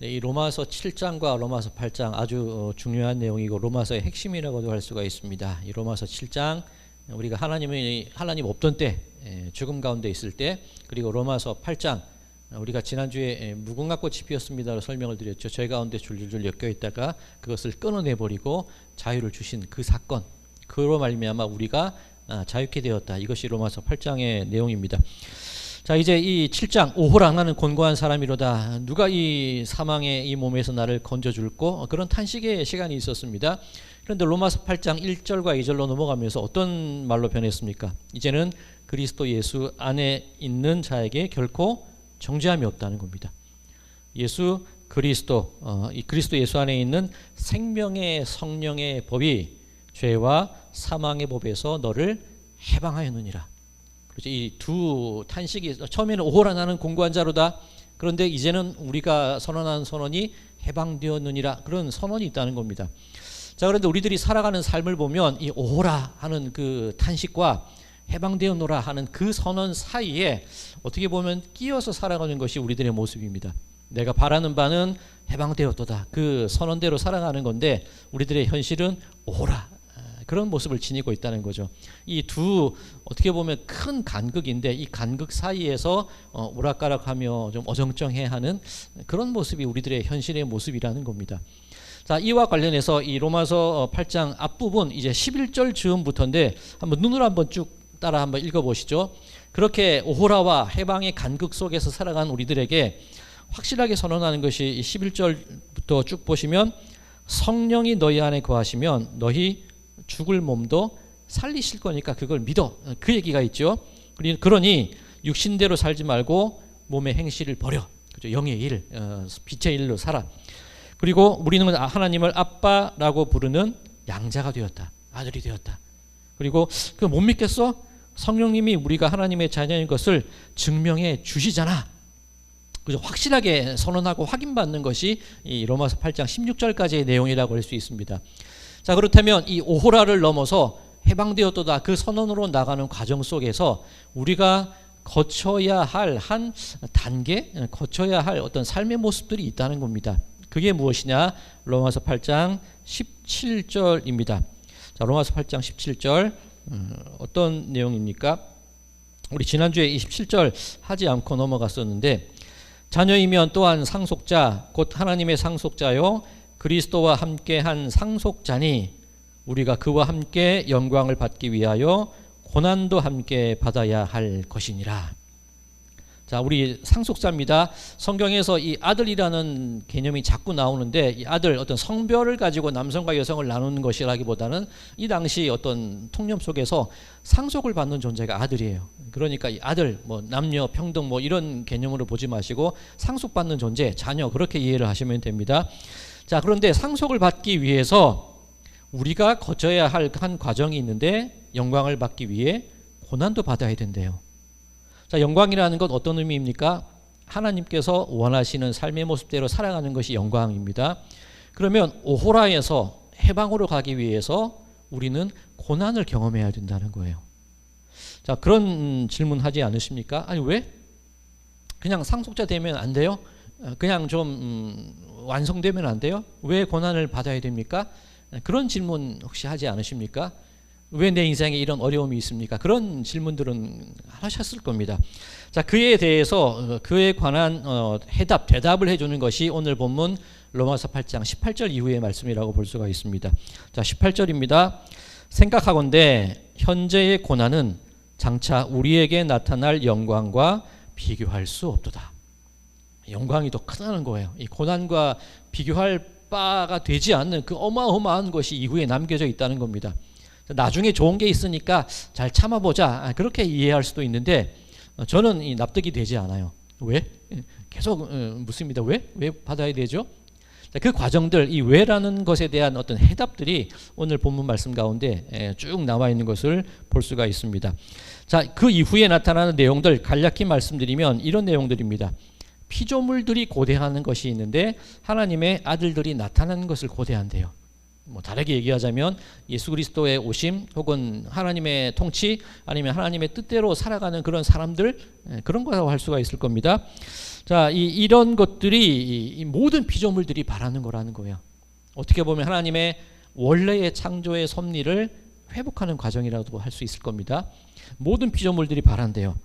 네, 이 로마서 7장과 로마서 8장 아주 중요한 내용이고 로마서의 핵심이라고도 할 수가 있습니다. 이 로마서 7장 우리가 하나님 없던 때 죽음 가운데 있을 때, 그리고 로마서 8장 우리가 지난주에 무궁화 꽃이 피었습니다로 설명을 드렸죠. 저희 가운데 줄줄줄 엮여 있다가 그것을 끊어내버리고 자유를 주신 그 사건, 그로 말미암아 우리가 자유케 되었다. 이것이 로마서 8장의 내용입니다. 자, 이제 이 7장 오호라 나는 곤고한 사람이로다. 누가 이 사망의 이 몸에서 나를 건져줄꼬? 그런 탄식의 시간이 있었습니다. 그런데 로마서 8장 1절과 2절로 넘어가면서 어떤 말로 변했습니까? 이제는 그리스도 예수 안에 있는 자에게 결코 정죄함이 없다는 겁니다. 예수 그리스도, 이 그리스도 예수 안에 있는 생명의 성령의 법이 죄와 사망의 법에서 너를 해방하였느니라. 이 두 탄식이, 처음에는 오호라 나는 공고한 자로다. 그런데 이제는 우리가 선언한 선언이 해방되었느니라, 그런 선언이 있다는 겁니다. 자, 그런데 우리들이 살아가는 삶을 보면 이 오호라 하는 그 탄식과 해방되었노라 하는 그 선언 사이에 어떻게 보면 끼어서 살아가는 것이 우리들의 모습입니다. 내가 바라는 바는 해방되었도다, 그 선언대로 살아가는 건데 우리들의 현실은 오호라, 그런 모습을 지니고 있다는 거죠. 이 두 어떻게 보면 큰 간극인데 이 간극 사이에서 오락가락하며 좀 어정쩡해하는 그런 모습이 우리들의 현실의 모습이라는 겁니다. 자, 이와 관련해서 이 로마서 8장 앞부분 이제 11절 즈음부터인데 한번 눈으로 한번 쭉 따라 한번 읽어보시죠. 그렇게 오호라와 해방의 간극 속에서 살아간 우리들에게 확실하게 선언하는 것이 11절부터 쭉 보시면, 성령이 너희 안에 거하시면 너희 죽을 몸도 살리실 거니까 그걸 믿어, 그 얘기가 있죠. 그러니 육신대로 살지 말고 몸의 행실을 버려, 그죠? 영의 일, 빛의 일로 살아. 그리고 우리는 하나님을 아빠라고 부르는 양자가 되었다, 아들이 되었다. 그리고 그 못 믿겠어? 성령님이 우리가 하나님의 자녀인 것을 증명해 주시잖아. 그죠? 확실하게 선언하고 확인받는 것이 이 로마서 8장 16절까지의 내용이라고 할 수 있습니다. 자, 그렇다면 이 오호라를 넘어서 해방되었도다, 그 선언으로 나가는 과정 속에서 우리가 거쳐야 할 한 단계, 거쳐야 할 어떤 삶의 모습들이 있다는 겁니다. 그게 무엇이냐? 로마서 8장 17절입니다. 자, 로마서 8장 17절 어떤 내용입니까? 우리 지난주에 27절 하지 않고 넘어갔었는데, 자녀이면 또한 상속자 곧 하나님의 상속자요 그리스도와 함께한 상속자니 우리가 그와 함께 영광을 받기 위하여 고난도 함께 받아야 할 것이니라. 자, 우리 상속자입니다. 성경에서 이 아들이라는 개념이 자꾸 나오는데, 이 아들, 어떤 성별을 가지고 남성과 여성을 나누는 것이라기보다는 이 당시 어떤 통념 속에서 상속을 받는 존재가 아들이에요. 그러니까 이 아들, 뭐 남녀 평등 뭐 이런 개념으로 보지 마시고 상속받는 존재, 자녀, 그렇게 이해를 하시면 됩니다. 자, 그런데 상속을 받기 위해서 우리가 거쳐야 할 한 과정이 있는데, 영광을 받기 위해 고난도 받아야 된대요. 자, 영광이라는 건 어떤 의미입니까? 하나님께서 원하시는 삶의 모습대로 살아가는 것이 영광입니다. 그러면 오호라에서 해방으로 가기 위해서 우리는 고난을 경험해야 된다는 거예요. 자, 그런 질문 하지 않으십니까? 아니, 왜? 그냥 상속자 되면 안 돼요? 그냥 좀 완성되면 안 돼요? 왜 고난을 받아야 됩니까? 그런 질문 혹시 하지 않으십니까? 왜 내 인생에 이런 어려움이 있습니까? 그런 질문들은 하셨을 겁니다. 자, 그에 대해서 그에 관한 대답을 해주는 것이 오늘 본문 로마서 8장 18절 이후의 말씀이라고 볼 수가 있습니다. 자, 18절입니다. 생각하건대 현재의 고난은 장차 우리에게 나타날 영광과 비교할 수 없도다. 영광이 더 크다는 거예요. 이 고난과 비교할 바가 되지 않는 그 어마어마한 것이 이후에 남겨져 있다는 겁니다. 나중에 좋은 게 있으니까 잘 참아보자, 그렇게 이해할 수도 있는데 저는 납득이 되지 않아요. 왜? 계속 묻습니다. 왜 받아야 되죠? 그 과정들, 이 왜라는 것에 대한 어떤 해답들이 오늘 본문 말씀 가운데 쭉 나와 있는 것을 볼 수가 있습니다. 자, 그 이후에 나타나는 내용들 간략히 말씀드리면 이런 내용들입니다. 피조물들이 고대하는 것이 있는데 하나님의 아들들이 나타나는 것을 고대한대요. 뭐 다르게 얘기하자면 예수 그리스도의 오심 혹은 하나님의 통치 아니면 하나님의 뜻대로 살아가는 그런 사람들, 그런 거라고 할 수가 있을 겁니다. 자, 이런 것들이 이 모든 피조물들이 바라는 거라는 거예요. 어떻게 보면 하나님의 원래의 창조의 섭리를 회복하는 과정이라고 할 수 있을 겁니다. 모든 피조물들이 바란대요.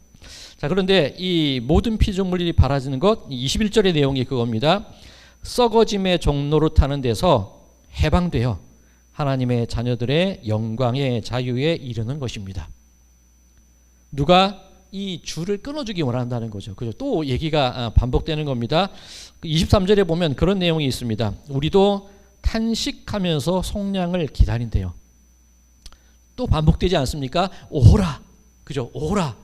자, 그런데 이 모든 피조물들이 바라지는 것, 21절의 내용이 그겁니다. 썩어짐의 종로로 타는 데서 해방되어 하나님의 자녀들의 영광의 자유에 이르는 것입니다. 누가 이 줄을 끊어주기 원한다는 거죠. 그죠? 또 얘기가 반복되는 겁니다. 23절에 보면 그런 내용이 있습니다. 우리도 탄식하면서 속량을 기다린대요. 또 반복되지 않습니까? 오라, 그죠? 오라,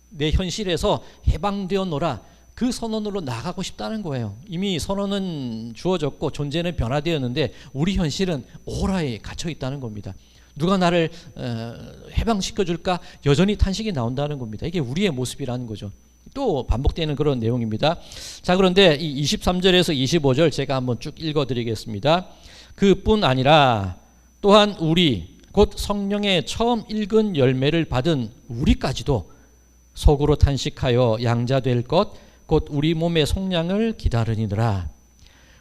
내 현실에서 해방되었노라. 그 선언으로 나가고 싶다는 거예요. 이미 선언은 주어졌고 존재는 변화되었는데 우리 현실은 오라에 갇혀 있다는 겁니다. 누가 나를 해방시켜줄까? 여전히 탄식이 나온다는 겁니다. 이게 우리의 모습이라는 거죠. 또 반복되는 그런 내용입니다. 자, 그런데 이 23절에서 25절 제가 한번 쭉 읽어드리겠습니다. 그뿐 아니라 또한 우리 곧 성령의 처음 읽은 열매를 받은 우리까지도 속으로 탄식하여 양자될 것 곧 우리 몸의 속량을 기다리느라.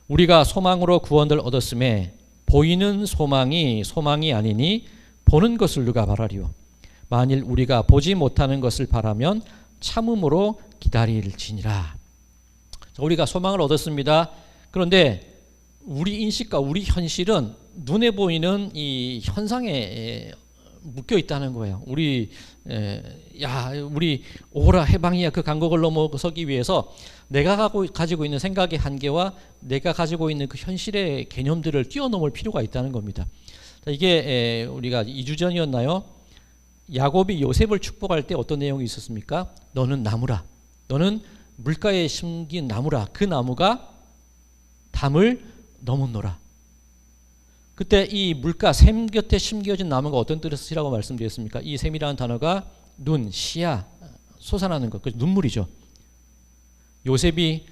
우리가 소망으로 구원을 얻었음에 보이는 소망이 소망이 아니니 보는 것을 누가 바라리요. 만일 우리가 보지 못하는 것을 바라면 참음으로 기다릴지니라. 우리가 소망을 얻었습니다. 그런데 우리 인식과 우리 현실은 눈에 보이는 이 현상에 묶여 있다는 거예요. 우리 오라 해방이야 그 간격을 넘어서기 위해서 내가 가지고 있는 생각의 한계와 내가 가지고 있는 그 현실의 개념들을 뛰어넘을 필요가 있다는 겁니다. 자, 이게 우리가 2주 전이었나요? 야곱이 요셉을 축복할 때 어떤 내용이 있었습니까? 너는 나무라. 너는 물가에 심긴 나무라. 그 나무가 담을 넘었노라. 그때 이 물가 샘 곁에 심겨진 나무가 어떤 뜻이라고 말씀드렸습니까? 이 샘이라는 단어가 눈, 시야, 솟아나는 것, 눈물이죠. 요셉이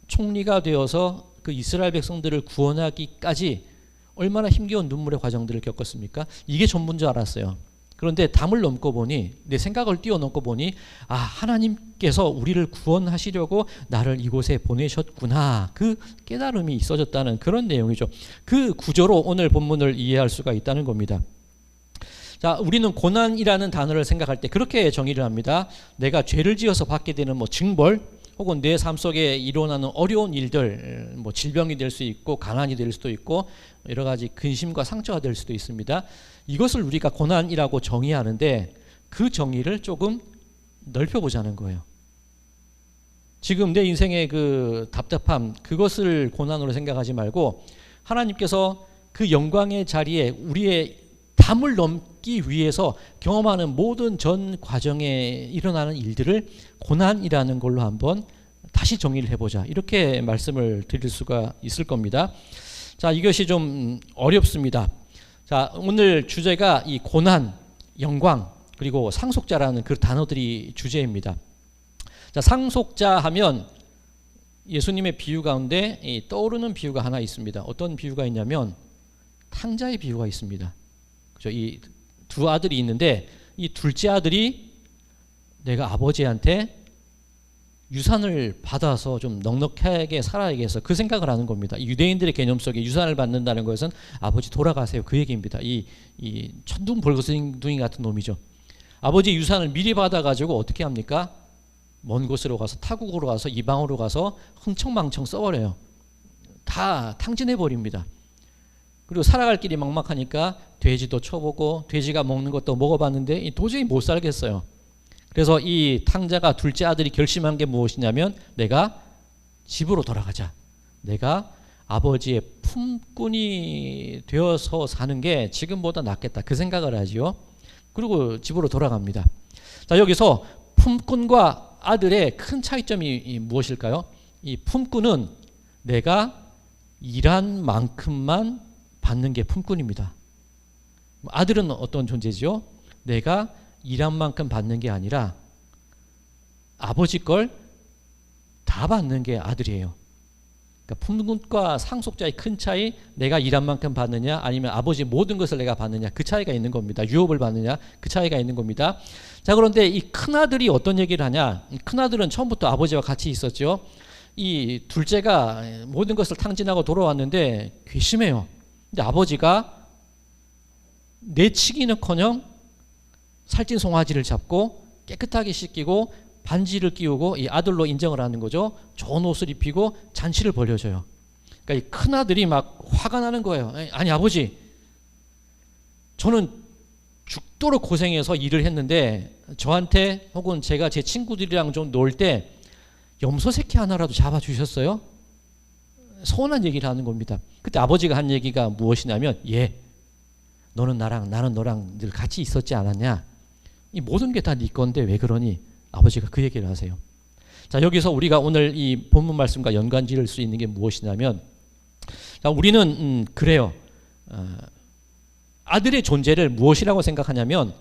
총리가 되어서 그 이스라엘 백성들을 구원하기까지 얼마나 힘겨운 눈물의 과정들을 겪었습니까? 이게 전부인 줄 알았어요. 그런데 담을 넘고 보니, 내 생각을 뛰어넘고 보니 하나님께서 우리를 구원하시려고 나를 이곳에 보내셨구나. 그 깨달음이 있어졌다는 그런 내용이죠. 그 구조로 오늘 본문을 이해할 수가 있다는 겁니다. 자, 우리는 고난이라는 단어를 생각할 때 그렇게 정의를 합니다. 내가 죄를 지어서 받게 되는 징벌 혹은 내 삶 속에 일어나는 어려운 일들, 질병이 될 수 있고 가난이 될 수도 있고 여러 가지 근심과 상처가 될 수도 있습니다. 이것을 우리가 고난이라고 정의하는데 그 정의를 조금 넓혀보자는 거예요. 지금 내 인생의 그 답답함, 그것을 고난으로 생각하지 말고 하나님께서 그 영광의 자리에 우리의 담을 넘기 위해서 경험하는 모든 전 과정에 일어나는 일들을 고난이라는 걸로 한번 다시 정의를 해보자. 이렇게 말씀을 드릴 수가 있을 겁니다. 자, 이것이 좀 어렵습니다. 자, 오늘 주제가 이 고난, 영광, 그리고 상속자라는 그 단어들이 주제입니다. 자, 상속자 하면 예수님의 비유 가운데 떠오르는 비유가 하나 있습니다. 어떤 비유가 있냐면 탕자의 비유가 있습니다. 그죠? 이 두 아들이 있는데 이 둘째 아들이 내가 아버지한테 유산을 받아서 좀 넉넉하게 살아야겠어. 그 생각을 하는 겁니다. 유대인들의 개념 속에 유산을 받는다는 것은 아버지 돌아가세요. 그 얘기입니다. 이 천둥 벌거숭이 같은 놈이죠. 아버지 유산을 미리 받아가지고 어떻게 합니까? 먼 곳으로 가서 타국으로 가서 이방으로 가서 흥청망청 써버려요. 다 탕진해버립니다. 그리고 살아갈 길이 막막하니까 돼지도 쳐보고 돼지가 먹는 것도 먹어봤는데 도저히 못 살겠어요. 그래서 이 탕자가 둘째 아들이 결심한 게 무엇이냐면 내가 집으로 돌아가자. 내가 아버지의 품꾼이 되어서 사는 게 지금보다 낫겠다. 그 생각을 하지요. 그리고 집으로 돌아갑니다. 자, 여기서 품꾼과 아들의 큰 차이점이 무엇일까요? 이 품꾼은 내가 일한 만큼만 받는 게 품꾼입니다. 아들은 어떤 존재죠? 내가 일한 만큼 받는 게 아니라 아버지 걸 다 받는 게 아들이에요. 그러니까 품꾼과 상속자의 큰 차이, 내가 일한 만큼 받느냐 아니면 아버지 모든 것을 내가 받느냐, 그 차이가 있는 겁니다. 유업을 받느냐, 그 차이가 있는 겁니다. 자, 그런데 이 큰아들이 어떤 얘기를 하냐? 이 큰아들은 처음부터 아버지와 같이 있었죠. 이 둘째가 모든 것을 탕진하고 돌아왔는데 괘씸해요. 근데 아버지가 내치기는커녕 살찐 송아지를 잡고 깨끗하게 씻기고 반지를 끼우고 이 아들로 인정을 하는 거죠. 좋은 옷을 입히고 잔치를 벌여줘요. 그러니까 이 큰아들이 막 화가 나는 거예요. 아니 아버지, 저는 죽도록 고생해서 일을 했는데 저한테 혹은 제가 제 친구들이랑 좀 놀 때 염소 새끼 하나라도 잡아주셨어요? 서운한 얘기를 하는 겁니다. 그때 아버지가 한 얘기가 무엇이냐면, 너는 나는 너랑 늘 같이 있었지 않았냐? 이 모든 게 다 네 건데 왜 그러니? 아버지가 그 얘기를 하세요. 자, 여기서 우리가 오늘 이 본문 말씀과 연관 지을 수 있는 게 무엇이냐면, 자, 우리는 그래요. 아들의 존재를 무엇이라고 생각하냐면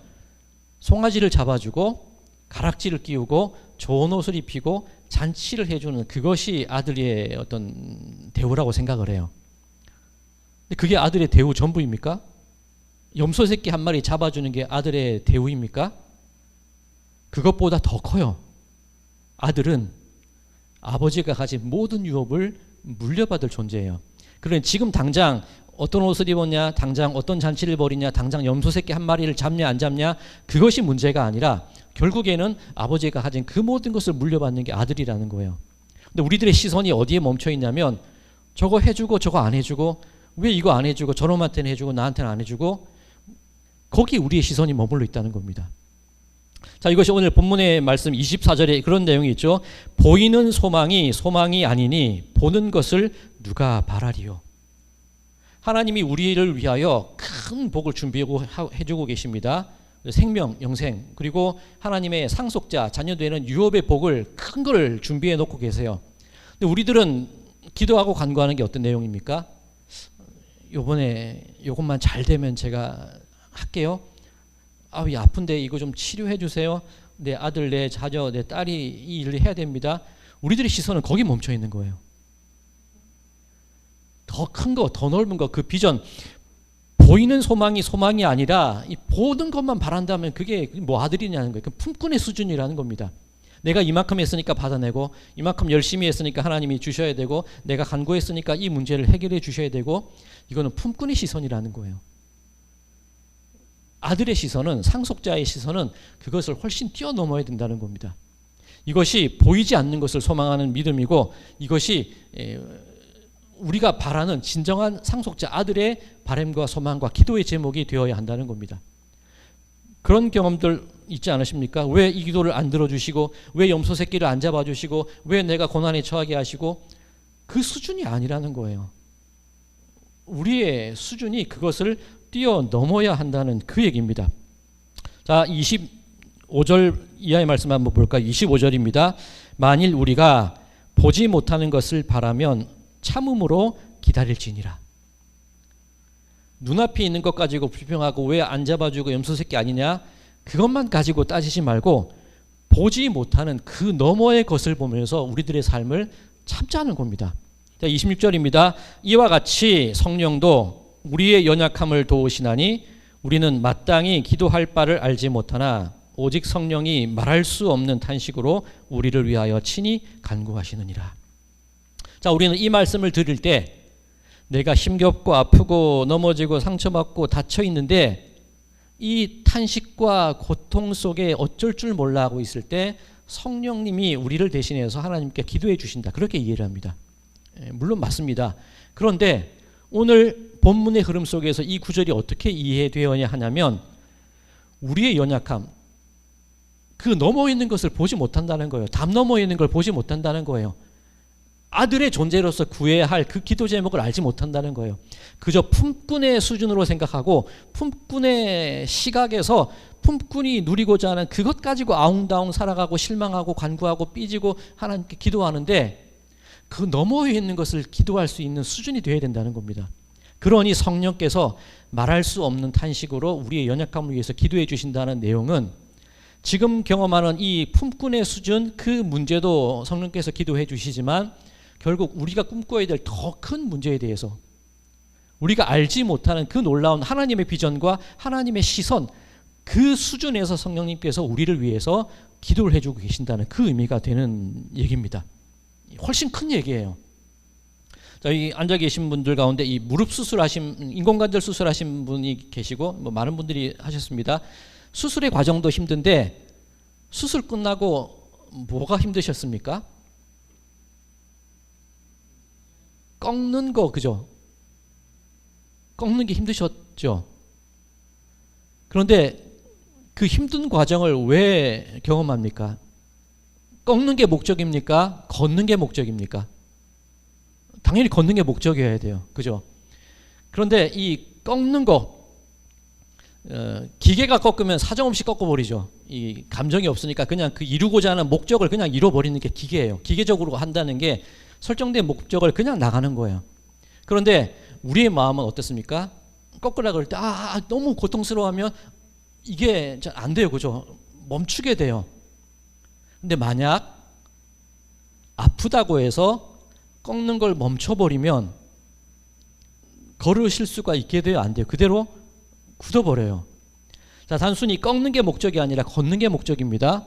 송아지를 잡아주고 가락지를 끼우고 좋은 옷을 입히고 잔치를 해주는 그것이 아들의 어떤 대우라고 생각을 해요. 근데 그게 아들의 대우 전부입니까? 염소 새끼 한 마리 잡아주는 게 아들의 대우입니까? 그것보다 더 커요. 아들은 아버지가 가진 모든 유업을 물려받을 존재예요. 그러니 지금 당장 어떤 옷을 입었냐, 당장 어떤 잔치를 벌이냐, 당장 염소 새끼 한 마리를 잡냐 안 잡냐, 그것이 문제가 아니라 결국에는 아버지가 가진 그 모든 것을 물려받는 게 아들이라는 거예요. 근데 우리들의 시선이 어디에 멈춰 있냐면 저거 해주고 저거 안 해주고, 왜 이거 안 해주고 저놈한테는 해주고 나한테는 안 해주고, 거기 우리의 시선이 머물러 있다는 겁니다. 자, 이것이 오늘 본문의 말씀 24절에 그런 내용이 있죠. 보이는 소망이 아니니 보는 것을 누가 바라리요. 하나님이 우리를 위하여 큰 복을 준비하고 해주고 계십니다. 생명, 영생, 그리고 하나님의 상속자, 자녀되는 유업의 복을 큰 걸 준비해 놓고 계세요. 근데 우리들은 기도하고 간구하는 게 어떤 내용입니까? 요번에 요것만 잘 되면 제가 할게요. 이 아픈데 이거 좀 치료해 주세요. 내 아들, 내 자녀, 내 딸이 이 일을 해야 됩니다. 우리들의 시선은 거기 멈춰 있는 거예요. 더 큰 거, 더 넓은 거, 그 비전, 보이는 소망이 아니라 이 모든 것만 바란다면 그게 뭐 아들이냐는 거예요. 그 품꾼의 수준이라는 겁니다. 내가 이만큼 했으니까 받아내고, 이만큼 열심히 했으니까 하나님이 주셔야 되고, 내가 간구했으니까 이 문제를 해결해 주셔야 되고, 이거는 품꾼의 시선이라는 거예요. 아들의 시선은, 상속자의 시선은 그것을 훨씬 뛰어넘어야 된다는 겁니다. 이것이 보이지 않는 것을 소망하는 믿음이고, 이것이 우리가 바라는 진정한 상속자 아들의 바람과 소망과 기도의 제목이 되어야 한다는 겁니다. 그런 경험들 있지 않으십니까? 왜 이 기도를 안 들어주시고, 왜 염소 새끼를 안 잡아주시고, 왜 내가 고난에 처하게 하시고, 그 수준이 아니라는 거예요. 우리의 수준이 그것을 뛰어넘어야 한다는 그 얘기입니다. 자, 25절 이하의 말씀 한번 볼까요? 25절입니다. 만일 우리가 보지 못하는 것을 바라면 참음으로 기다릴지니라. 눈앞에 있는 것 가지고 불평하고 왜 안 잡아주고 염소 새끼 아니냐, 그것만 가지고 따지지 말고 보지 못하는 그 너머의 것을 보면서 우리들의 삶을 참자는 겁니다. 자, 26절입니다. 이와 같이 성령도 우리의 연약함을 도우시나니 우리는 마땅히 기도할 바를 알지 못하나 오직 성령이 말할 수 없는 탄식으로 우리를 위하여 친히 간구하시느니라. 자, 우리는 이 말씀을 들을 때 내가 힘겹고 아프고 넘어지고 상처받고 다쳐 있는데 이 탄식과 고통 속에 어쩔 줄 몰라 하고 있을 때 성령님이 우리를 대신해서 하나님께 기도해 주신다, 그렇게 이해를 합니다. 물론 맞습니다. 그런데 오늘 본문의 흐름 속에서 이 구절이 어떻게 이해되어야 하냐면 우리의 연약함, 그 넘어 있는 것을 보지 못한다는 거예요. 담 넘어 있는 걸 보지 못한다는 거예요. 아들의 존재로서 구해야 할 그 기도 제목을 알지 못한다는 거예요. 그저 품꾼의 수준으로 생각하고 품꾼의 시각에서 품꾼이 누리고자 하는 그것 가지고 아웅다웅 살아가고 실망하고 간구하고 삐지고 하나님께 기도하는데 그 너머에 있는 것을 기도할 수 있는 수준이 되어야 된다는 겁니다. 그러니 성령께서 말할 수 없는 탄식으로 우리의 연약함을 위해서 기도해 주신다는 내용은 지금 경험하는 이 품꾼의 수준, 그 문제도 성령께서 기도해 주시지만 결국 우리가 꿈꿔야 될 더 큰 문제에 대해서 우리가 알지 못하는 그 놀라운 하나님의 비전과 하나님의 시선, 그 수준에서 성령님께서 우리를 위해서 기도를 해주고 계신다는 그 의미가 되는 얘기입니다. 훨씬 큰 얘기예요. 자, 여기 앉아 계신 분들 가운데 이 무릎 수술하신 인공관절 수술하신 분이 계시고 뭐 많은 분들이 하셨습니다. 수술의 과정도 힘든데 수술 끝나고 뭐가 힘드셨습니까? 꺾는 거, 그죠? 꺾는 게 힘드셨죠? 그런데 그 힘든 과정을 왜 경험합니까? 꺾는 게 목적입니까? 걷는 게 목적입니까? 당연히 걷는 게 목적이어야 돼요. 그죠? 그런데 이 꺾는 거, 기계가 꺾으면 사정없이 꺾어버리죠. 이 감정이 없으니까 그냥 그 이루고자 하는 목적을 그냥 이뤄버리는 게 기계예요. 기계적으로 한다는 게 설정된 목적을 그냥 나가는 거예요. 그런데 우리의 마음은 어떻습니까? 꺾으라 그럴 때 너무 고통스러워하면 이게 잘 안 돼요. 그죠? 멈추게 돼요. 근데 만약 아프다고 해서 꺾는 걸 멈춰버리면 걸으실 수가 있게 돼요? 안 돼요? 그대로 굳어버려요. 자, 단순히 꺾는 게 목적이 아니라 걷는 게 목적입니다.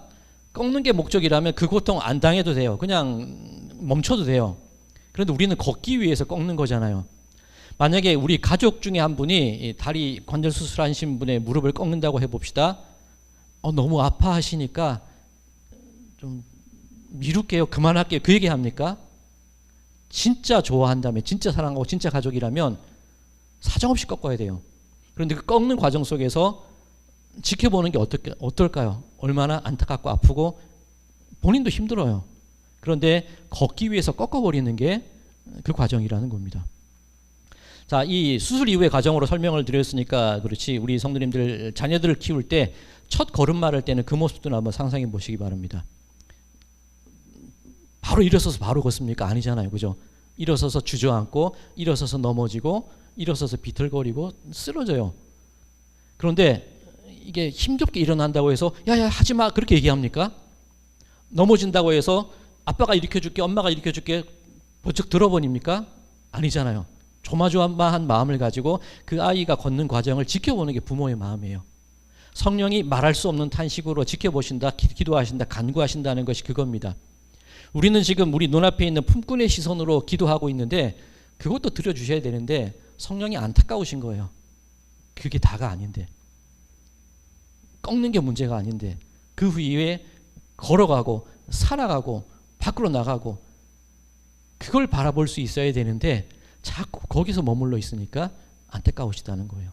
꺾는 게 목적이라면 그 고통 안 당해도 돼요. 그냥 멈춰도 돼요. 그런데 우리는 걷기 위해서 꺾는 거잖아요. 만약에 우리 가족 중에 한 분이 다리 관절 수술하신 분의 무릎을 꺾는다고 해봅시다. 너무 아파하시니까 좀 미룰게요, 그만할게요, 그 얘기 합니까? 진짜 좋아한다면, 진짜 사랑하고 진짜 가족이라면 사정없이 꺾어야 돼요. 그런데 그 꺾는 과정 속에서 지켜보는 게 어떨까요? 얼마나 안타깝고 아프고 본인도 힘들어요. 그런데 걷기 위해서 꺾어버리는 게 그 과정이라는 겁니다. 자, 이 수술 이후의 과정으로 설명을 드렸으니까 그렇지, 우리 성도님들 자녀들을 키울 때 첫 걸음마 할 때는 그 모습도 한번 상상해 보시기 바랍니다. 바로 일어서서 바로 걷습니까? 아니잖아요. 그죠? 일어서서 주저앉고, 일어서서 넘어지고, 일어서서 비틀거리고 쓰러져요. 그런데 이게 힘겹게 일어난다고 해서 야야 하지마 그렇게 얘기합니까? 넘어진다고 해서 아빠가 일으켜줄게, 엄마가 일으켜줄게 번쩍 들어버립니까? 아니잖아요. 조마조마한 마음을 가지고 그 아이가 걷는 과정을 지켜보는 게 부모의 마음이에요. 성령이 말할 수 없는 탄식으로 지켜보신다, 기도하신다, 간구하신다는 것이 그겁니다. 우리는 지금 우리 눈앞에 있는 품꾼의 시선으로 기도하고 있는데 그것도 들어주셔야 되는데 성령이 안타까우신 거예요. 그게 다가 아닌데, 꺾는 게 문제가 아닌데 그 후에 걸어가고 살아가고 밖으로 나가고 그걸 바라볼 수 있어야 되는데 자꾸 거기서 머물러 있으니까 안타까우시다는 거예요.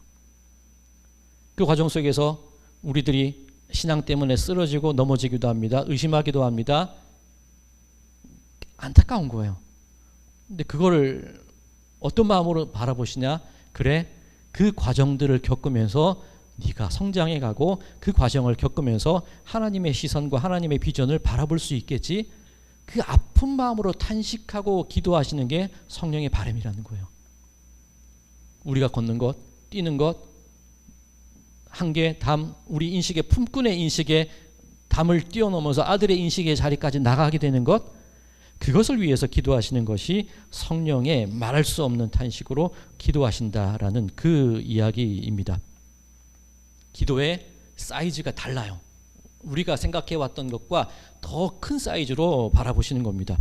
그 과정 속에서 우리들이 신앙 때문에 쓰러지고 넘어지기도 합니다. 의심하기도 합니다. 안타까운 거예요. 근데 그거를 어떤 마음으로 바라보시냐? 그래, 그 과정들을 겪으면서 네가 성장해 가고 그 과정을 겪으면서 하나님의 시선과 하나님의 비전을 바라볼 수 있겠지. 그 아픈 마음으로 탄식하고 기도하시는 게 성령의 바람이라는 거예요. 우리가 걷는 것, 뛰는 것, 한계, 담, 우리 인식의 품꾼의 인식의 담을 뛰어넘어서 아들의 인식의 자리까지 나가게 되는 것, 그것을 위해서 기도하시는 것이 성령의 말할 수 없는 탄식으로 기도하신다라는 그 이야기입니다. 기도의 사이즈가 달라요. 우리가 생각해왔던 것과 더 큰 사이즈로 바라보시는 겁니다.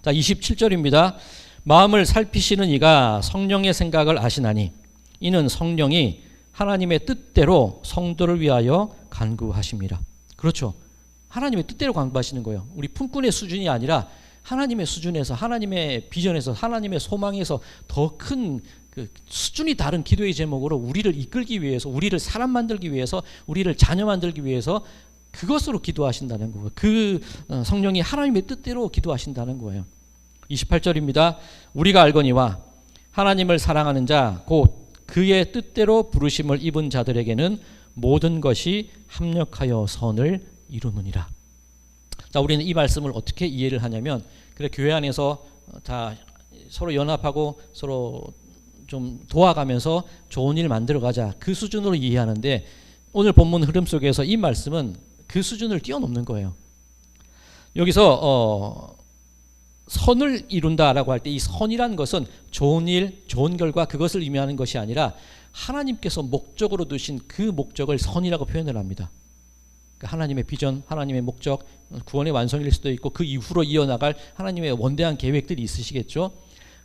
자, 27절입니다. 마음을 살피시는 이가 성령의 생각을 아시나니 이는 성령이 하나님의 뜻대로 성도를 위하여 간구하심이라. 그렇죠. 하나님의 뜻대로 간구하시는 거예요. 우리 품꾼의 수준이 아니라 하나님의 수준에서, 하나님의 비전에서, 하나님의 소망에서 더 큰 그 수준이 다른 기도의 제목으로 우리를 이끌기 위해서, 우리를 사람 만들기 위해서, 우리를 자녀 만들기 위해서 그것으로 기도하신다는 거예요. 그 성령이 하나님의 뜻대로 기도하신다는 거예요. 28절입니다. 우리가 알거니와 하나님을 사랑하는 자 곧 그의 뜻대로 부르심을 입은 자들에게는 모든 것이 합력하여 선을 이루느니라. 자, 우리는 이 말씀을 어떻게 이해를 하냐면, 그래, 교회 안에서 다 서로 연합하고 서로 좀 도와가면서 좋은 일 만들어가자, 그 수준으로 이해하는데 오늘 본문 흐름 속에서 이 말씀은 그 수준을 뛰어넘는 거예요. 여기서 선을 이룬다라고 할 때 이 선이라는 것은 좋은 일, 좋은 결과, 그것을 의미하는 것이 아니라 하나님께서 목적으로 두신 그 목적을 선이라고 표현을 합니다. 하나님의 비전, 하나님의 목적, 구원의 완성일 수도 있고 그 이후로 이어나갈 하나님의 원대한 계획들이 있으시겠죠.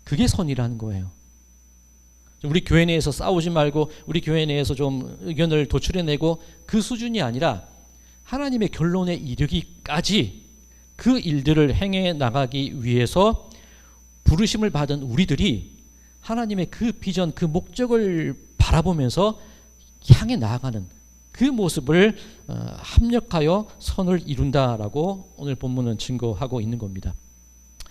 그게 선이라는 거예요. 우리 교회 내에서 싸우지 말고 우리 교회 내에서 좀 의견을 도출해내고 그 수준이 아니라 하나님의 결론에 이르기까지 그 일들을 행해 나가기 위해서 부르심을 받은 우리들이 하나님의 그 비전, 그 목적을 바라보면서 향해 나아가는 그 모습을 합력하여 선을 이룬다라고 오늘 본문은 증거하고 있는 겁니다.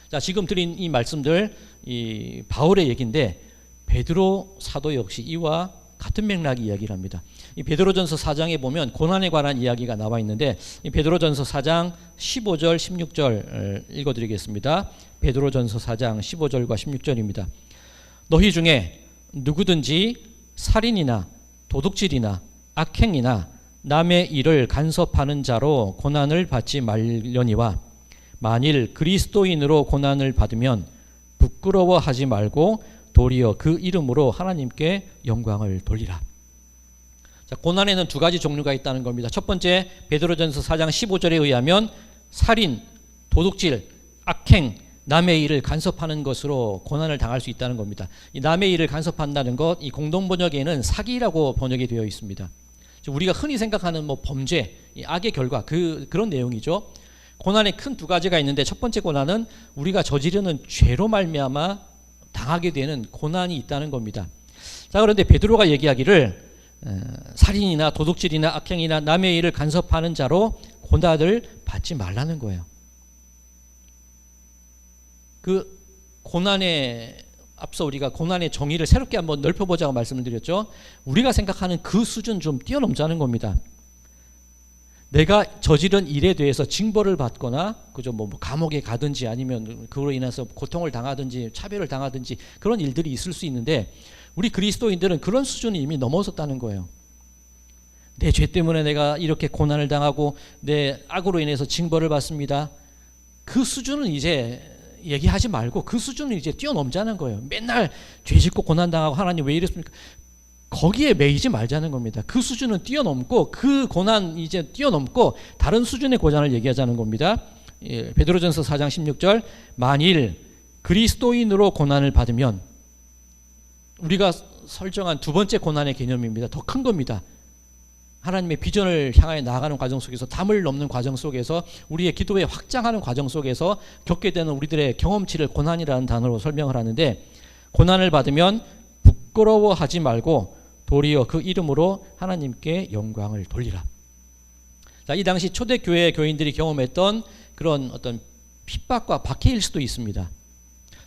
자, 지금 드린 이 말씀들, 이 바울의 얘기인데 베드로 사도 역시 이와 같은 맥락의 이야기를 합니다. 이 베드로전서 4장에 보면 고난에 관한 이야기가 나와 있는데 이 베드로전서 4장 15절 16절 읽어드리겠습니다. 베드로전서 4장 15절과 16절입니다. 너희 중에 누구든지 살인이나 도둑질이나 악행이나 남의 일을 간섭하는 자로 고난을 받지 말려니와 만일 그리스도인으로 고난을 받으면 부끄러워하지 말고 도리어 그 이름으로 하나님께 영광을 돌리라. 자, 고난에는 두 가지 종류가 있다는 겁니다. 첫 번째 베드로전서 4장 15절에 의하면 살인, 도둑질, 악행, 남의 일을 간섭하는 것으로 고난을 당할 수 있다는 겁니다. 이 남의 일을 간섭한다는 것, 이 공동 번역에는 사기라고 번역이 되어 있습니다. 우리가 흔히 생각하는 뭐 범죄, 이 악의 결과 그런 내용이죠. 고난에 큰 두 가지가 있는데 첫 번째 고난은 우리가 저지르는 죄로 말미암아 당하게 되는 고난이 있다는 겁니다. 자, 그런데 베드로가 얘기하기를 살인이나 도둑질이나 악행이나 남의 일을 간섭하는 자로 고난을 받지 말라는 거예요. 그 고난에 앞서 우리가 고난의 정의를 새롭게 한번 넓혀보자고 말씀을 드렸죠. 우리가 생각하는 그 수준 좀 뛰어넘자는 겁니다. 내가 저지른 일에 대해서 징벌을 받거나 그죠, 뭐 감옥에 가든지 아니면 그로 인해서 고통을 당하든지 차별을 당하든지 그런 일들이 있을 수 있는데 우리 그리스도인들은 그런 수준이 이미 넘어섰다는 거예요. 내 죄 때문에 내가 이렇게 고난을 당하고 내 악으로 인해서 징벌을 받습니다. 그 수준은 이제 얘기하지 말고 그 수준을 이제 뛰어넘자는 거예요. 맨날 죄 짓고 고난 당하고 하나님 왜 이랬습니까? 거기에 매이지 말자는 겁니다. 그 수준은 뛰어넘고 그 고난 이제 뛰어넘고 다른 수준의 고난을 얘기하자는 겁니다. 예, 베드로전서 4장 16절 만일 그리스도인으로 고난을 받으면 우리가 설정한 두 번째 고난의 개념입니다. 더 큰 겁니다. 하나님의 비전을 향해 나아가는 과정 속에서 담을 넘는 과정 속에서 우리의 기도에 확장하는 과정 속에서 겪게 되는 우리들의 경험치를 고난이라는 단어로 설명을 하는데 고난을 받으면 부끄러워하지 말고 도리어 그 이름으로 하나님께 영광을 돌리라. 자, 이 당시 초대교회 교인들이 경험했던 그런 어떤 핍박과 박해일 수도 있습니다.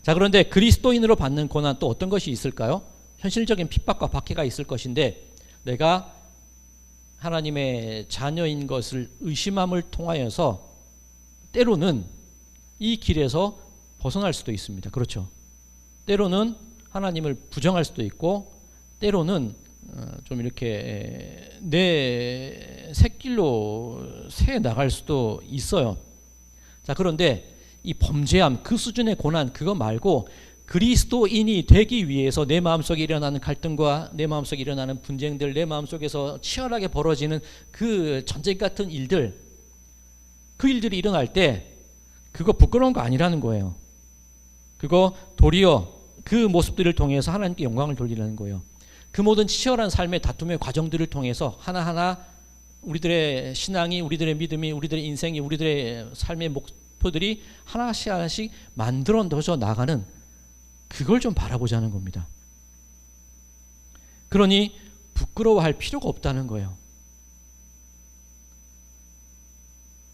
자, 그런데 그리스도인으로 받는 고난 또 어떤 것이 있을까요? 현실적인 핍박과 박해가 있을 것인데 내가 하나님의 자녀인 것을 의심함을 통하여서 때로는 이 길에서 벗어날 수도 있습니다. 그렇죠? 때로는 하나님을 부정할 수도 있고 때로는 좀 이렇게 내 새길로 새 나갈 수도 있어요. 자, 그런데 이 범죄함 그 수준의 고난 그거 말고 그리스도인이 되기 위해서 내 마음속에 일어나는 갈등과 내 마음속에 일어나는 분쟁들 내 마음속에서 치열하게 벌어지는 그 전쟁 같은 일들 그 일들이 일어날 때 그거 부끄러운 거 아니라는 거예요. 그거 도리어 그 모습들을 통해서 하나님께 영광을 돌리라는 거예요. 그 모든 치열한 삶의 다툼의 과정들을 통해서 하나하나 우리들의 신앙이 우리들의 믿음이 우리들의 인생이 우리들의 삶의 목표들이 하나씩 하나씩 만들어져 나가는 그걸 좀 바라보자는 겁니다. 그러니 부끄러워할 필요가 없다는 거예요.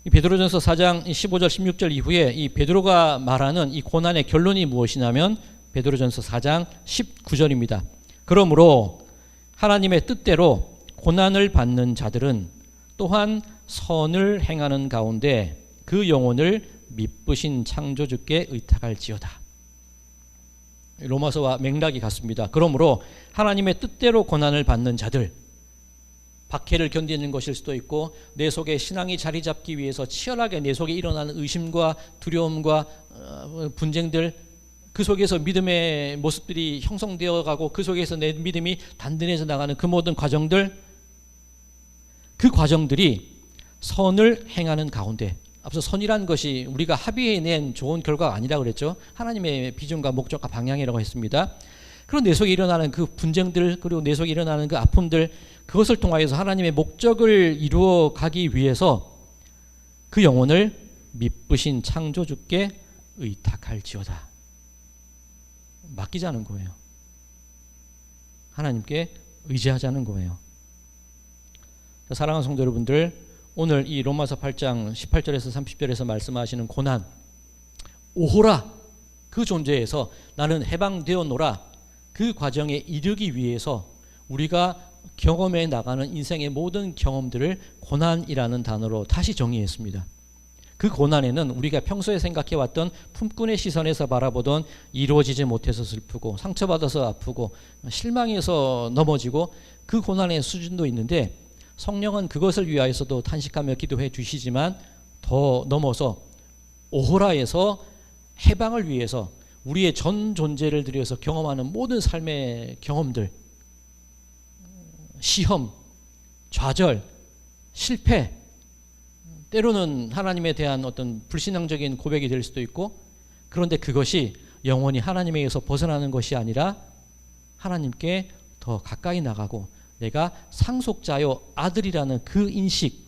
이 베드로전서 4장 15절 16절 이후에 이 베드로가 말하는 이 고난의 결론이 무엇이냐면 베드로전서 4장 19절입니다. 그러므로 하나님의 뜻대로 고난을 받는 자들은 또한 선을 행하는 가운데 그 영혼을 미쁘신 창조주께 의탁할지어다. 로마서와 맥락이 같습니다. 그러므로 하나님의 뜻대로 고난을 받는 자들 박해를 견디는 것일 수도 있고 내 속에 신앙이 자리 잡기 위해서 치열하게 내 속에 일어나는 의심과 두려움과 분쟁들 그 속에서 믿음의 모습들이 형성되어 가고 그 속에서 내 믿음이 단단해져 나가는 그 모든 과정들 그 과정들이 선을 행하는 가운데, 앞서 선이란 것이 우리가 합의해낸 좋은 결과가 아니라 그랬죠. 하나님의 비전과 목적과 방향이라고 했습니다. 그런 내 속에 일어나는 그 분쟁들, 그리고 내 속에 일어나는 그 아픔들, 그것을 통하여서 하나님의 목적을 이루어 가기 위해서 그 영혼을 미쁘신 창조주께 의탁할지어다. 맡기자는 거예요. 하나님께 의지하자는 거예요. 사랑하는 성도 여러분들, 오늘 이 로마서 8장 18절에서 30절에서 말씀하시는 고난, 오호라 그 존재에서 나는 해방되었노라, 그 과정에 이르기 위해서 우리가 경험해 나가는 인생의 모든 경험들을 고난이라는 단어로 다시 정의했습니다. 그 고난에는 우리가 평소에 생각해왔던 품꾼의 시선에서 바라보던 이루어지지 못해서 슬프고 상처받아서 아프고 실망해서 넘어지고 그 고난의 수준도 있는데, 성령은 그것을 위하여서도 탄식하며 기도해 주시지만 더 넘어서 오호라에서 해방을 위해서 우리의 전 존재를 들여서 경험하는 모든 삶의 경험들, 시험, 좌절, 실패, 때로는 하나님에 대한 어떤 불신앙적인 고백이 될 수도 있고, 그런데 그것이 영원히 하나님에 의해서 벗어나는 것이 아니라 하나님께 더 가까이 나가고 내가 상속자요 아들이라는 그 인식,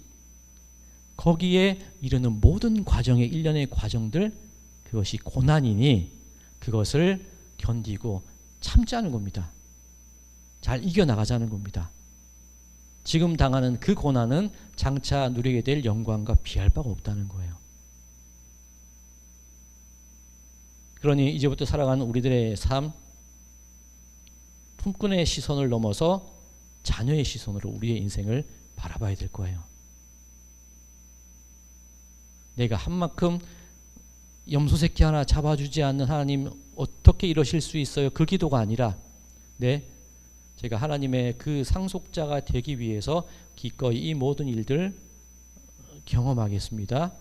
거기에 이르는 모든 과정의 일련의 과정들, 그것이 고난이니 그것을 견디고 참자는 겁니다. 잘 이겨나가자는 겁니다. 지금 당하는 그 고난은 장차 누리게 될 영광과 비할 바가 없다는 거예요. 그러니 이제부터 살아가는 우리들의 삶, 품꾼의 시선을 넘어서 자녀의 시선으로 우리의 인생을 바라봐야 될 거예요. 내가 한 만큼 염소 새끼 하나 잡아주지 않는 하나님 어떻게 이러실 수 있어요? 그 기도가 아니라, 제가 하나님의 그 상속자가 되기 위해서 기꺼이 이 모든 일들 경험하겠습니다.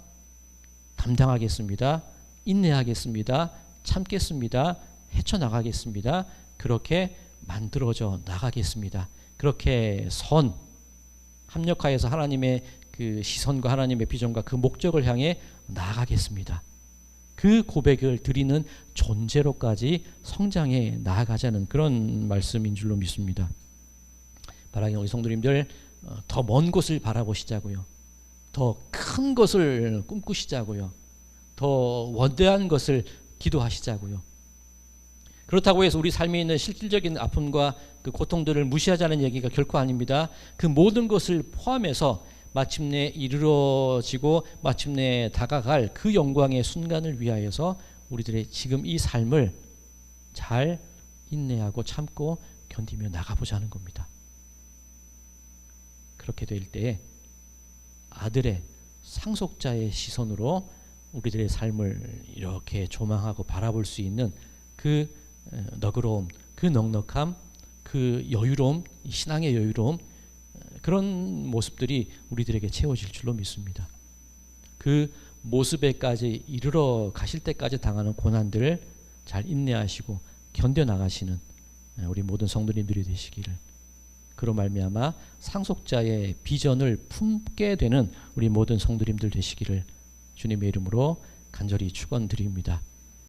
담당하겠습니다. 인내하겠습니다. 참겠습니다. 헤쳐나가겠습니다. 그렇게 만들어져 나가겠습니다. 그렇게 합력하여서 하나님의 그 시선과 하나님의 비전과 그 목적을 향해 나아가겠습니다. 그 고백을 드리는 존재로까지 성장해 나아가자는 그런 말씀인 줄로 믿습니다. 바라기는 우리 성도님들 더 먼 곳을 바라보시자고요. 더 큰 것을 꿈꾸시자고요. 더 원대한 것을 기도하시자고요. 그렇다고 해서 우리 삶에 있는 실질적인 아픔과 그 고통들을 무시하자는 얘기가 결코 아닙니다. 그 모든 것을 포함해서 마침내 이루어지고 마침내 다가갈 그 영광의 순간을 위하여서 우리들의 지금 이 삶을 잘 인내하고 참고 견디며 나가보자는 겁니다. 그렇게 될 때에 아들의 상속자의 시선으로 우리들의 삶을 이렇게 조망하고 바라볼 수 있는 그 너그러움, 그 넉넉함, 그 여유로움, 신앙의 여유로움, 그런 모습들이 우리들에게 채워질 줄로 믿습니다. 그 모습에까지 이르러 가실 때까지 당하는 고난들을 잘 인내하시고 견뎌나가시는 우리 모든 성도님들이 되시기를, 그로 말미암아 상속자의 비전을 품게 되는 우리 모든 성도님들 되시기를 주님의 이름으로 간절히 축원드립니다.